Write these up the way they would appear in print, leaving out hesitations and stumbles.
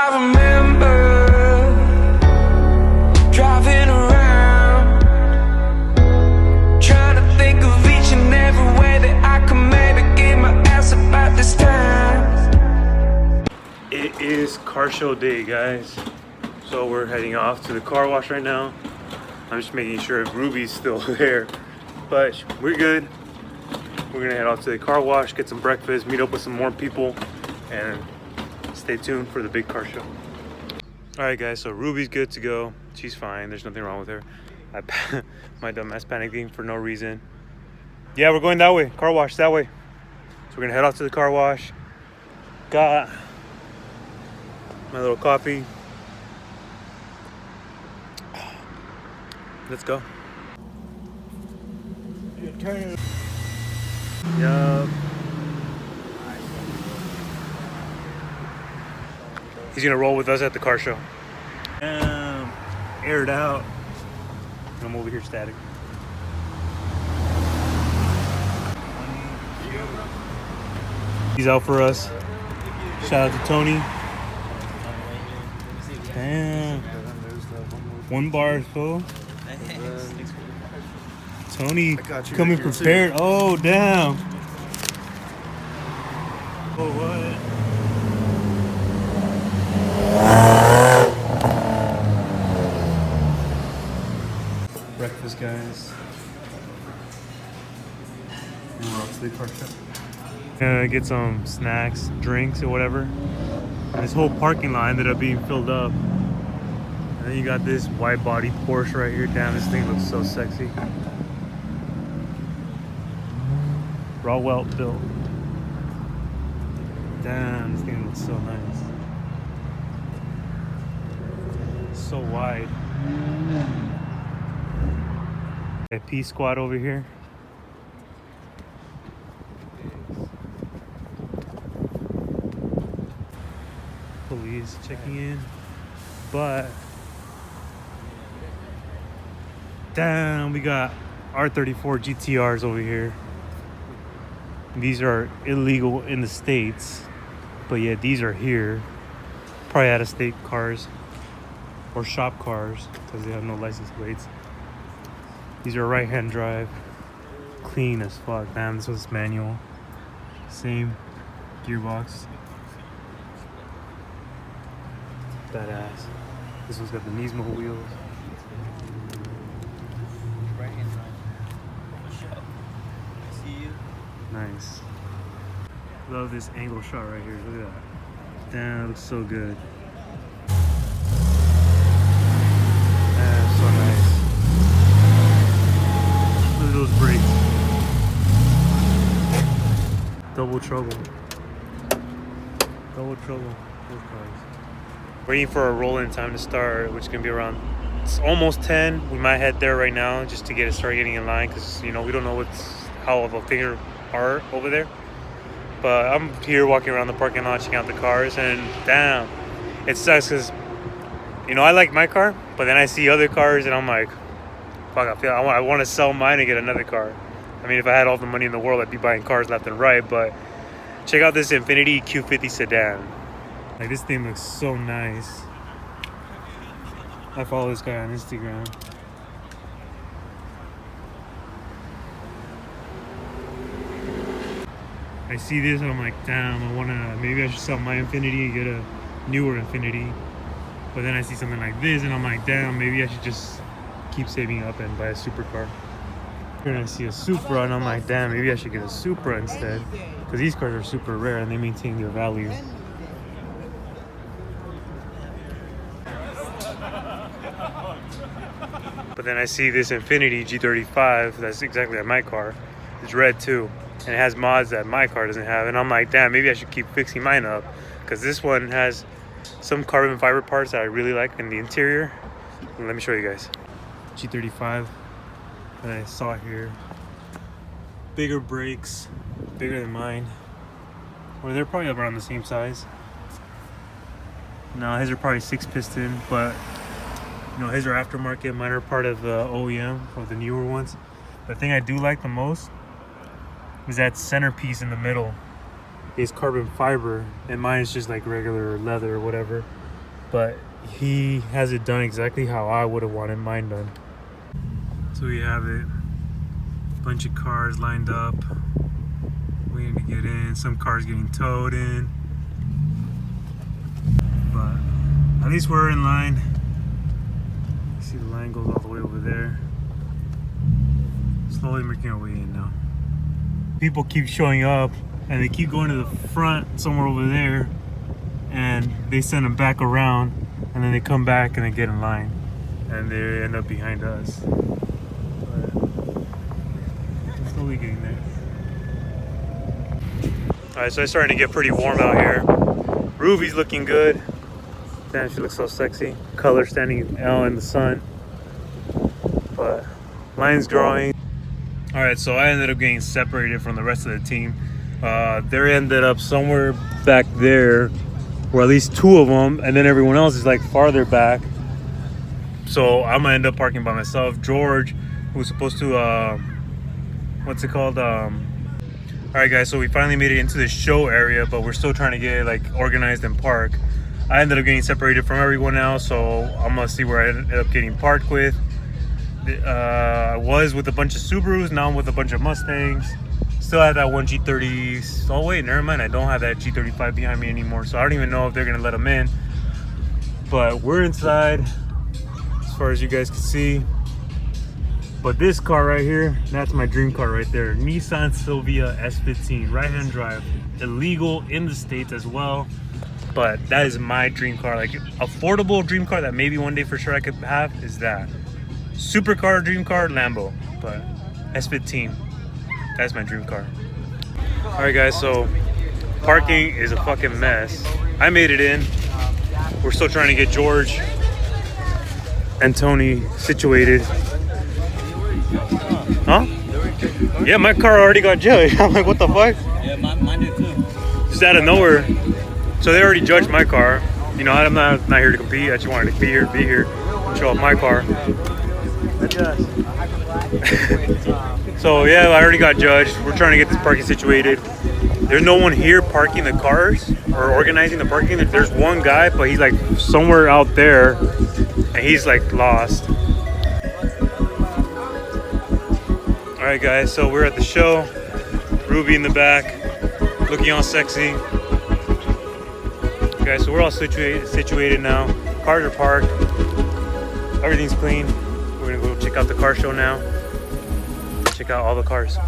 I remember driving around, trying to think of each and every way that I could maybe get my ass about this time. It is car show day, guys. So we're heading off to the car wash right now. I'm just making sure if Ruby's still there, but we're good. We're gonna head off to the car wash, get some breakfast, meet up with some more people, and stay tuned for the big car show. All right, guys, so Ruby's good to go. She's fine, there's nothing wrong with her. My dumbass panicking for no reason. Yeah, we're going that way, car wash that way. So we're gonna head off to the car wash. Got my little coffee. Let's go. Yup. He's gonna roll with us at the car show. Aired out. I'm over here static. He's out for us. Shout out to Tony. Damn. One bar is full. Tony coming prepared. Oh, damn. Oh, what? Breakfast, guys. And we're off to the car shop. Get some snacks, drinks, or whatever. And this whole parking lot ended up being filled up. And then you got this wide body Porsche right here. Damn, this thing looks so sexy. Raw welt built. Damn, this thing looks so nice. So wide. A P squad over here. Police checking in. But damn, we got R34 GTRs over here. These are illegal in the States, but yeah, these are here. Probably out of state cars or shop cars because they have no license plates. These are right-hand drive, clean as fuck. Damn, this was manual. Same gearbox. Badass. This one's got the Nismo wheels. Right-hand drive. For sure. I see you. Nice. Love this angle shot right here. Look at that. Damn, that looks so good. Damn, so nice. Look at those brakes. Double trouble. Double trouble. Those cars. Waiting for a roll-in time to start, which is gonna be around. It's almost 10. We might head there right now just to start getting in line, because we don't know how the things are over there. But I'm here walking around the parking lot, checking out the cars, and damn, it sucks because I like my car, but then I see other cars and I'm like, fuck, I want to sell mine and get another car. I mean, if I had all the money in the world, I'd be buying cars left and right. But check out this Infiniti Q50 sedan. Like, this thing looks so nice. I follow this guy on Instagram. I see this and I'm like, damn, maybe I should sell my Infiniti and get a newer Infiniti. But then I see something like this and I'm like, damn, maybe I should just keep saving up and buy a supercar. Here I see a Supra and I'm like, damn, maybe I should get a Supra instead. Because these cars are super rare and they maintain their value. But then I see this Infiniti G35, that's exactly like my car. It's red too. And it has mods that my car doesn't have. And I'm like, damn, maybe I should keep fixing mine up. Because this one has some carbon fiber parts that I really like in the interior. And let me show you guys. G35 that I saw here. Bigger brakes, bigger than mine. Or they're probably around the same size. No, his are probably 6-piston, but his are aftermarket. Mine are part of the OEM, or the newer ones. The thing I do like the most is that centerpiece in the middle is carbon fiber, and mine is just like regular leather or whatever. but he has it done exactly how I would have wanted mine done. So we have it. Bunch of cars lined up, waiting to get in. Some cars getting towed in. But at least we're in line. You see the line goes all the way over there. Slowly making our way in now. People keep showing up and they keep going to the front somewhere over there, and they send them back around, and then they come back and they get in line and they end up behind us. But we're slowly getting there. Alright, so it's starting to get pretty warm out here. Ruby's looking good. Damn, she looks so sexy. Color standing L in the sun. But mine's growing. Alright, so I ended up getting separated from the rest of the team. They ended up somewhere back there, or at least two of them, and then everyone else is like farther back. So I'm gonna end up parking by myself. George, who's supposed to, what's it called? Alright guys, so we finally made it into the show area, but we're still trying to get like organized and park. I ended up getting separated from everyone else, so I'm gonna see where I ended up getting parked with. I was with a bunch of Subarus, now I'm with a bunch of Mustangs. Still have that one G30. Oh wait, never mind, I don't have that G35 behind me anymore, so I don't even know if they're gonna let them in. But we're inside, as far as you guys can see. But this car right here, that's my dream car right there. Nissan Silvia S15, right-hand drive. Illegal in the States as well. But that is my dream car. Like, affordable dream car that maybe one day for sure I could have is that. Supercar, dream car, Lambo. But S15, that's my dream car. Alright guys, so parking is a fucking mess. I made it in. We're still trying to get George and Tony situated. Huh? Yeah, my car already got judged. I'm like, what the fuck? Yeah, mine did too. Just out of nowhere. So they already judged my car. You know, I'm not here to compete. I just wanted to be here, show off my car. So yeah, I already got judged. We're trying to get this parking situated. There's no one here parking the cars or organizing the parking. There's one guy, but he's like somewhere out there, and he's like lost. All right, guys. So we're at the show. Ruby in the back, looking all sexy. Okay, so we're all situated now. Cars are parked. Everything's clean. We're gonna go check out the car show now. Check out all the cars.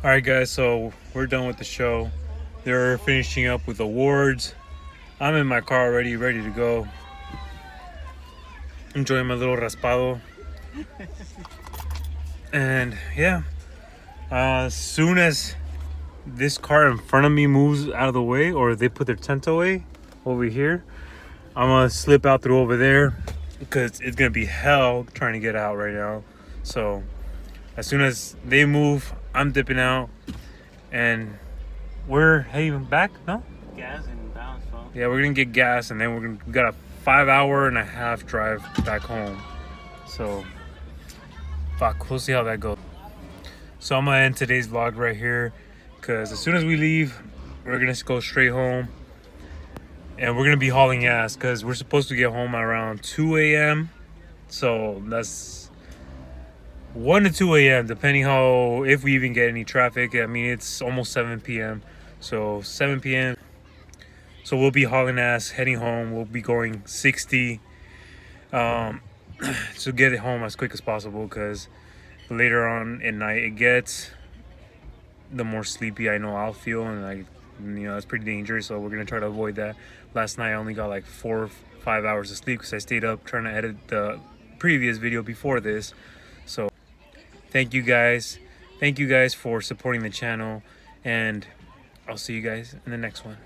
All right, guys, so we're done with the show. They're finishing up with awards. I'm in my car already, ready to go. Enjoying my little raspado. And yeah, as soon as this car in front of me moves out of the way, or they put their tent away over here, I'm gonna slip out through over there because it's gonna be hell trying to get out right now. So as soon as they move, I'm dipping out, and we're heading back. No? Gas and bounce, bro. Yeah, we're gonna get gas, and then we got a 5.5-hour drive back home. So fuck, we'll see how that goes. So I'm gonna end today's vlog right here, because as soon as we leave, we're gonna go straight home, and we're gonna be hauling ass because we're supposed to get home around 2 a.m. So that's 1 to 2 a.m. depending if we even get any traffic. I mean, it's almost 7 p.m. So 7 p.m. So we'll be hauling ass, heading home. We'll be going 60. So get it home as quick as possible, because later on at night it gets, the more sleepy I know I'll feel, and it's pretty dangerous. So we're gonna try to avoid that. Last night I only got like 4 or 5 hours of sleep because I stayed up trying to edit the previous video before this. So thank you guys for supporting the channel, and I'll see you guys in the next one.